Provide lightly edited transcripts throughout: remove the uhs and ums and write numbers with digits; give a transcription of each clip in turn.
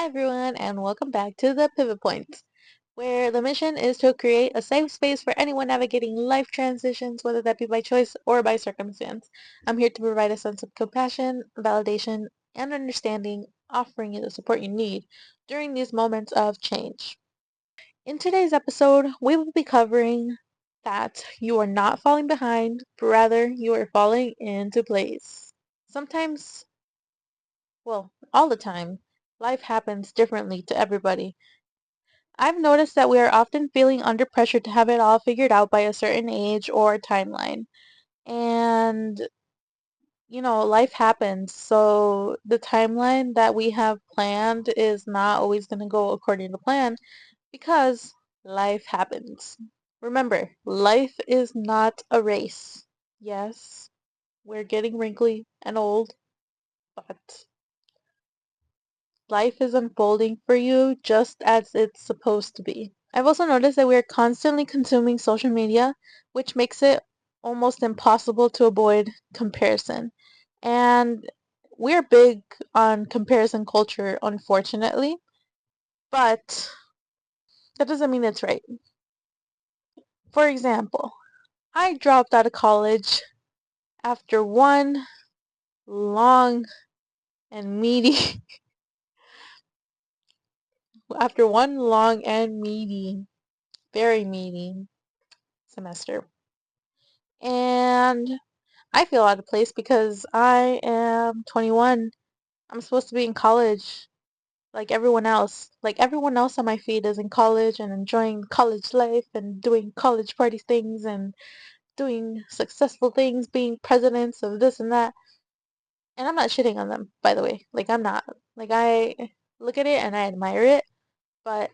Hi everyone, and welcome back to the Pivot Point, where the mission is to create a safe space for anyone navigating life transitions, whether that be by choice or by circumstance. I'm here to provide a sense of compassion, validation, and understanding, offering you the support you need during these moments of change. In today's episode, we will be covering that you are not falling behind, but rather you are falling into place. Sometimes, well, all the time, life happens differently to everybody. I've noticed that we are often feeling under pressure to have it all figured out by a certain age or timeline. And, life happens. So the timeline that we have planned is not always going to go according to plan because life happens. Remember, life is not a race. Yes, we're getting wrinkly and old, but life is unfolding for you just as it's supposed to be. I've also noticed that we are constantly consuming social media, which makes it almost impossible to avoid comparison. And we're big on comparison culture, unfortunately, but that doesn't mean it's right. For example, I dropped out of college after one long and meaty, after one long and meaty, very meaty semester. And I feel out of place because I am 21. I'm supposed to be in college like everyone else. Like everyone else on my feed is in college and enjoying college life and doing college party things and doing successful things, being presidents of this and that. And I'm not shitting on them, by the way. Like I'm not. Like I look at it and I admire it, but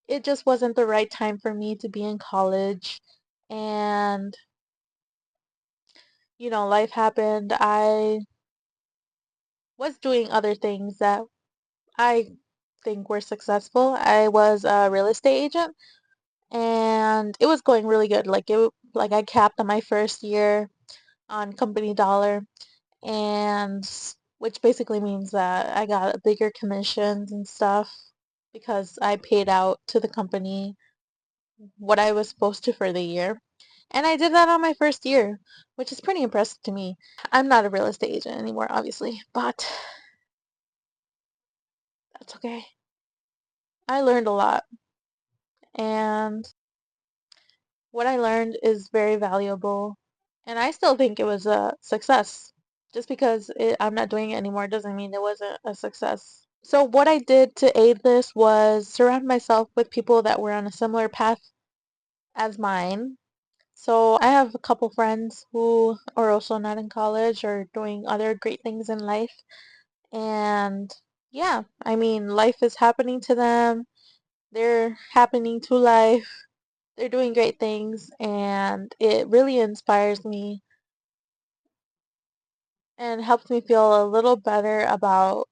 it just wasn't the right time for me to be in college. And, life happened. I was doing other things that I think were successful. I was a real estate agent and it was going really good. Like I capped on my first year on company dollar and which basically means that I got bigger commissions and stuff because I paid out to the company what I was supposed to for the year. And I did that on my first year, which is pretty impressive to me. I'm not a real estate agent anymore, obviously, but that's okay. I learned a lot, and what I learned is very valuable, and I still think it was a success. Just because I'm not doing it anymore doesn't mean it wasn't a success. So what I did to aid this was surround myself with people that were on a similar path as mine. So I have a couple friends who are also not in college or doing other great things in life. And yeah, I mean, life is happening to them. They're happening to life. They're doing great things, and it really inspires me and helps me feel a little better about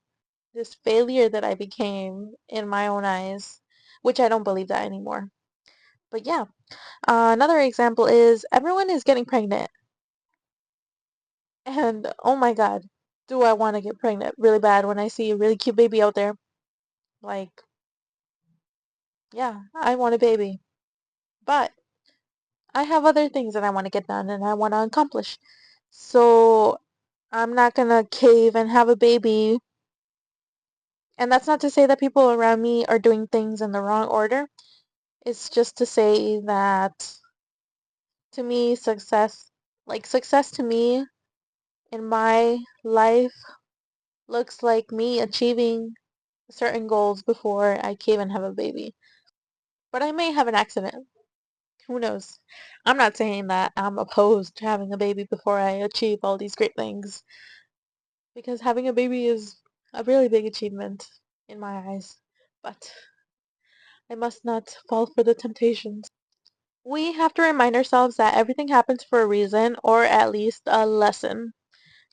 this failure that I became in my own eyes, which I don't believe that anymore. But yeah, another example is everyone is getting pregnant. And oh my God, do I want to get pregnant really bad when I see a really cute baby out there? Like, yeah, I want a baby. But I have other things that I want to get done and I want to accomplish. So I'm not gonna cave and have a baby. And that's not to say that people around me are doing things in the wrong order. It's just to say that to me, success to me in my life looks like me achieving certain goals before I cave and have a baby. But I may have an accident. Who knows? I'm not saying that I'm opposed to having a baby before I achieve all these great things, because having a baby is a really big achievement in my eyes. But I must not fall for the temptations. We have to remind ourselves that everything happens for a reason, or at least a lesson.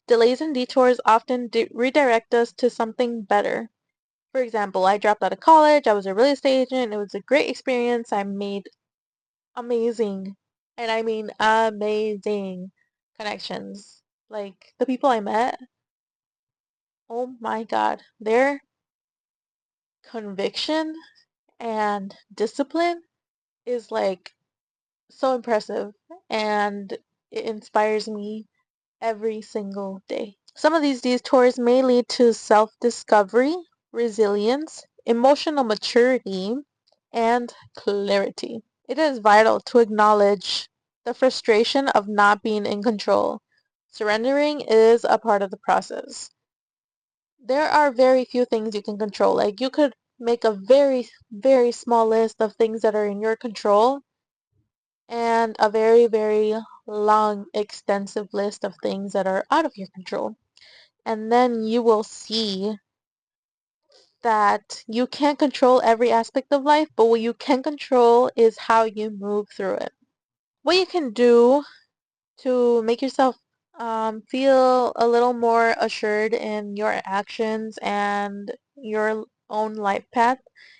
Delays and detours often redirect us to something better. For example, I dropped out of college, I was a real estate agent, it was a great experience, I made amazing, and I mean amazing connections. Like, the people I met, oh my God, conviction and discipline is like so impressive, and it inspires me every single day. Some of these detours may lead to self-discovery, resilience, emotional maturity, and clarity. It is vital to acknowledge the frustration of not being in control. Surrendering is a part of the process. There are very few things you can control. Like you could make a very, very small list of things that are in your control and a very, very long, extensive list of things that are out of your control. And then you will see that you can't control every aspect of life, but what you can control is how you move through it. What you can do to make yourself feel a little more assured in your actions and your own life path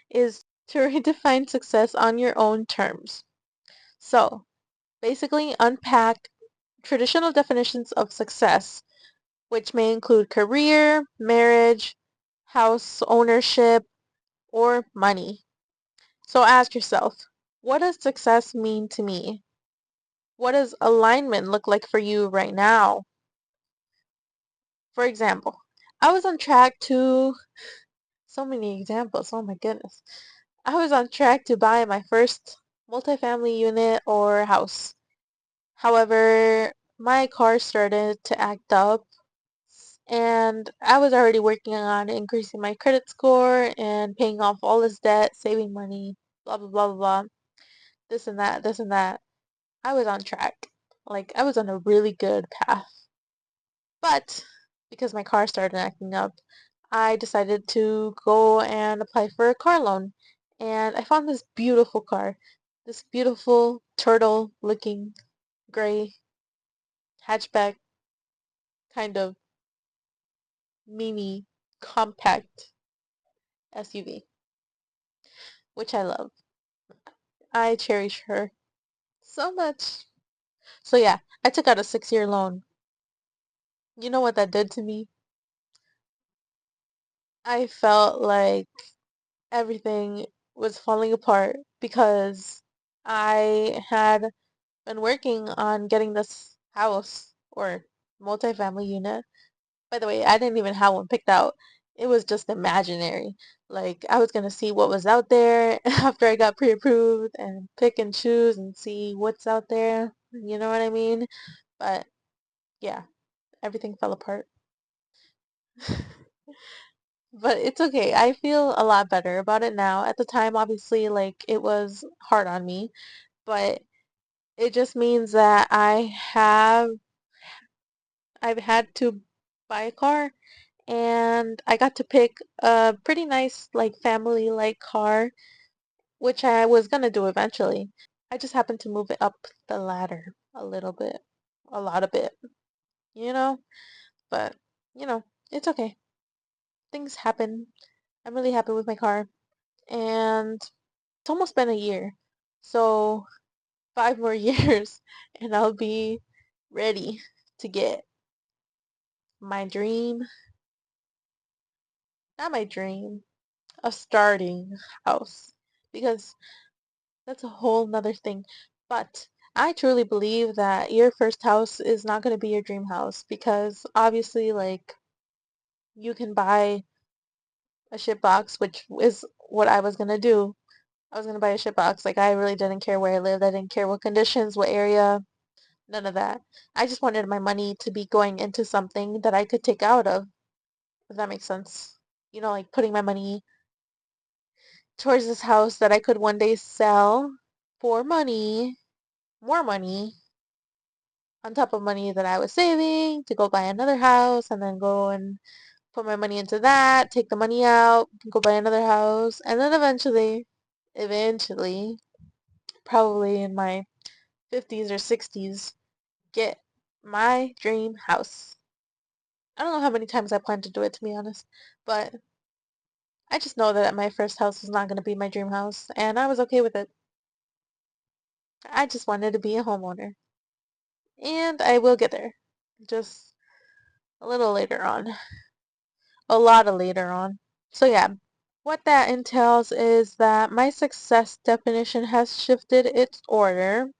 is to redefine success on your own terms. So, basically, unpack traditional definitions of success, which may include career, marriage, house ownership, or money. So ask yourself, what does success mean to me? What does alignment look like for you right now? For example, I was on track to, so many examples, oh my goodness. I was on track to buy my first multifamily unit or house. However, my car started to act up and I was already working on increasing my credit score and paying off all this debt, saving money, blah blah blah blah blah. This and that, this and that. I was on track. Like I was on a really good path. But because my car started acting up, I decided to go and apply for a car loan. And I found this beautiful car. This beautiful turtle looking gray hatchback kind of mini compact SUV, which I love. I cherish her so much. So yeah, I took out a 6-year loan. You know what that did to me? I felt like everything was falling apart because I had been working on getting this house or multifamily unit. By the way, I didn't even have one picked out. It was just imaginary. Like I was gonna see what was out there after I got pre-approved and pick and choose and see what's out there. You know what I mean? But yeah, everything fell apart. But it's okay. I feel a lot better about it now. At the time, obviously, like it was hard on me, but it just means that I've had to buy a car and I got to pick a pretty nice like family-like car, which I was gonna do eventually. I just happened to move it up the ladder a little bit, a lot of bit, you know? But, you know, it's okay. Things happen. I'm really happy with my car and it's almost been a year. So 5 more years and I'll be ready to get my dream, not my dream, a starting house. Because that's a whole nother thing. But I truly believe that your first house is not going to be your dream house because obviously, like, you can buy a shit box, which is what I was going to do. I was going to buy a shit box. Like, I really didn't care where I lived. I didn't care what conditions, what area, none of that. I just wanted my money to be going into something that I could take out of, if that makes sense. You know, like putting my money towards this house that I could one day sell for money, more money, on top of money that I was saving to go buy another house and then go and put my money into that, take the money out, go buy another house, and then eventually, probably in my 50s or 60s, get my dream house. I don't know how many times I plan to do it, to be honest, but I just know that my first house was not going to be my dream house, and I was okay with it. I just wanted to be a homeowner, and I will get there, just a little later on, a lot of later on. So yeah, What that entails is that my success definition has shifted its order,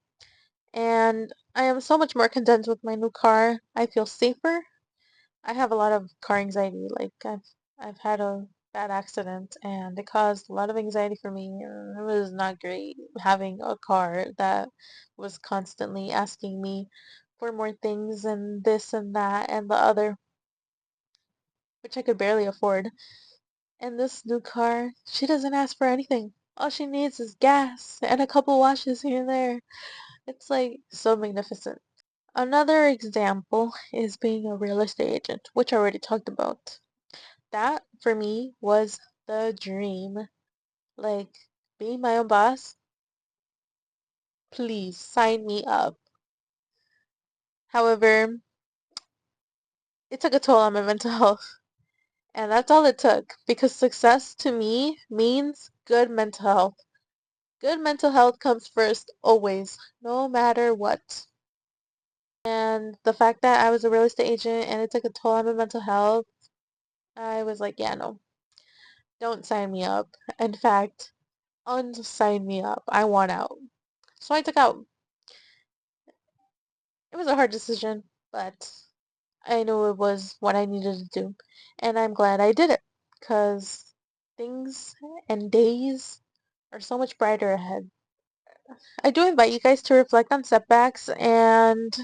and I am so much more content with my new car. I feel safer. I have a lot of car anxiety. Like I've had a bad accident and it caused a lot of anxiety for me. It was not great having a car that was constantly asking me for more things and this and that and the other, which I could barely afford. And this new car, she doesn't ask for anything. All she needs is gas and a couple washes here and there. It's like so magnificent. Another example is being a real estate agent, which I already talked about. That for me was the dream. Like being my own boss, please sign me up. However, it took a toll on my mental health. And that's all it took because success to me means good mental health. Good mental health comes first, always, no matter what. And the fact that I was a real estate agent and it took a toll on my mental health, I was like, yeah, no, don't sign me up. In fact, unsign me up. I want out. So I took out. It was a hard decision, but I knew it was what I needed to do. And I'm glad I did it because things and days are so much brighter ahead. I do invite you guys to reflect on setbacks and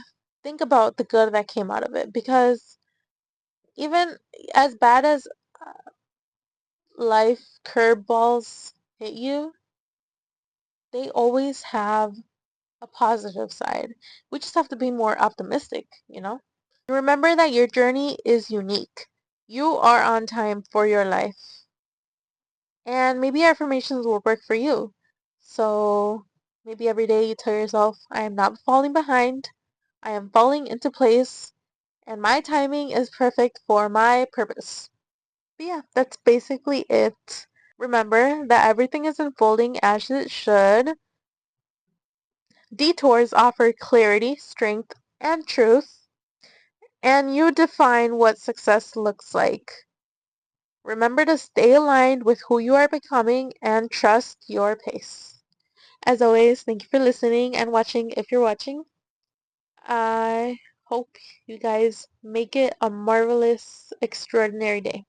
think about the good that came out of it because even as bad as life curveballs hit you, they always have a positive side. We just have to be more optimistic. Remember that your journey is unique. You are on time for your life. And maybe affirmations will work for you. So maybe every day you tell yourself, I am not falling behind. I am falling into place. And my timing is perfect for my purpose. But yeah, that's basically it. Remember that everything is unfolding as it should. Detours offer clarity, strength, and truth. And you define what success looks like. Remember to stay aligned with who you are becoming and trust your pace. As always, thank you for listening and watching if you're watching. I hope you guys make it a marvelous, extraordinary day.